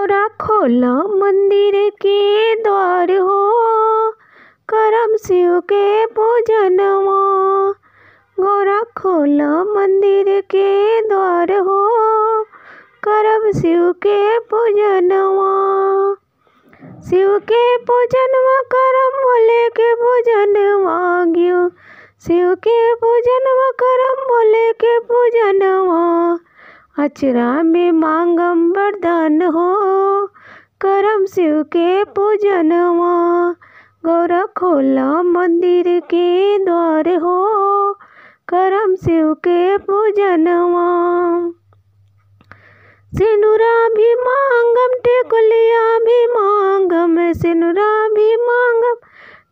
गौरा खोला मंदिर के द्वार हो, करम शिव के पूजनवा। गौरा खोला मंदिर के द्वार हो, करम शिव के पूजनवा। शिव के पूजनवा करम भोले के पूजनवा गियो। शिव के पूजनवा करम भोले के पूजनवा। अचरा में मांगम वरदान हो, करम शिव के पूजनवा। गौरा खोला मंदिर के द्वार हो, करम शिव के पूजनवा। सिनुरा भी मांगम टेकुलिया भी मांगम, सिनुरा भी मांगम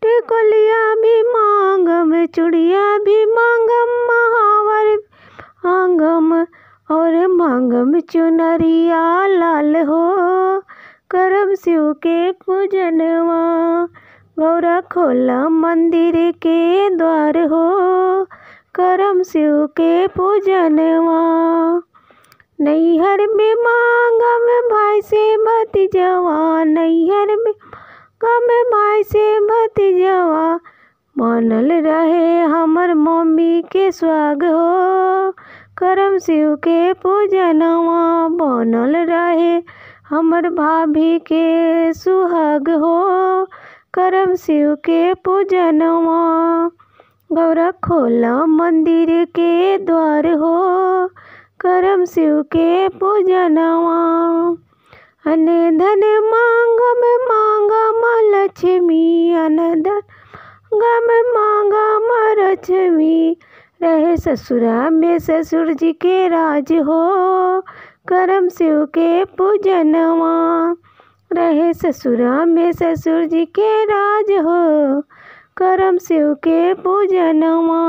टेकुलिया भी मांगम, चूड़िया भी मांगम महावर मांगम, और मांगम चुनरिया लाल हो, करम शिव के पूजनवा। गौरा खोला मंदिर के द्वार हो, करम शिव के पूजनवा। नैहर में मांगम भाई से भतीजवा, नैहर में मांगम भाई से भतीजवा। बनल रहे हमर मम्मी के स्वाग हो, करम शिव के पूजनवा। बनल रहे हमर भाभी के सुहाग हो, करम शिव के पूजनवा। गौरा खोला मंदिर के द्वार हो, करम शिव के पूजनवा। अन धन मांगम मांगम लक्ष्मी, अन धन मांगम मांगम लक्ष्मी। रहे ससुरा में ससुर जी के राज हो, करम शिव के पूजनवा। रहे ससुरा में ससुर जी के राज हो, करम शिव के पूजनवा।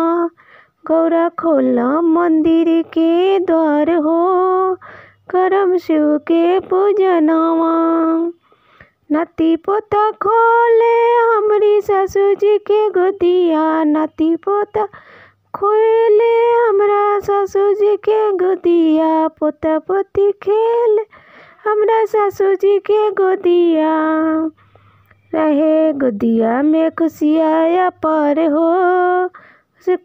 गौरा खोला मंदिर के द्वार हो, करम शिव के पूजनवा। नाती पोता खोले हमरी ससुर जी के गोदिया, नाती पोता खोले हमरा ससुर जी के गोदिया। पोता पोती खेल हमरा ससुर जी के गोदिया। रहे गोदिया में खुशियाँ पर हो,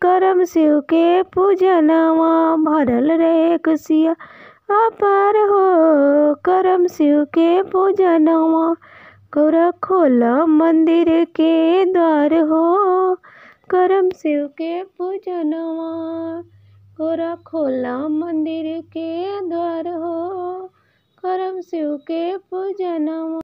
करम शिव के पूजनवा। भरल रहे खुशियाँ पर हो, करम शिव के पूजनवा। गौरा खोला मंदिर के द्वार हो, करम शिव के पूजनवा। गौरा खोला मंदिर के द्वार हो, करम शिव के पूजनवा।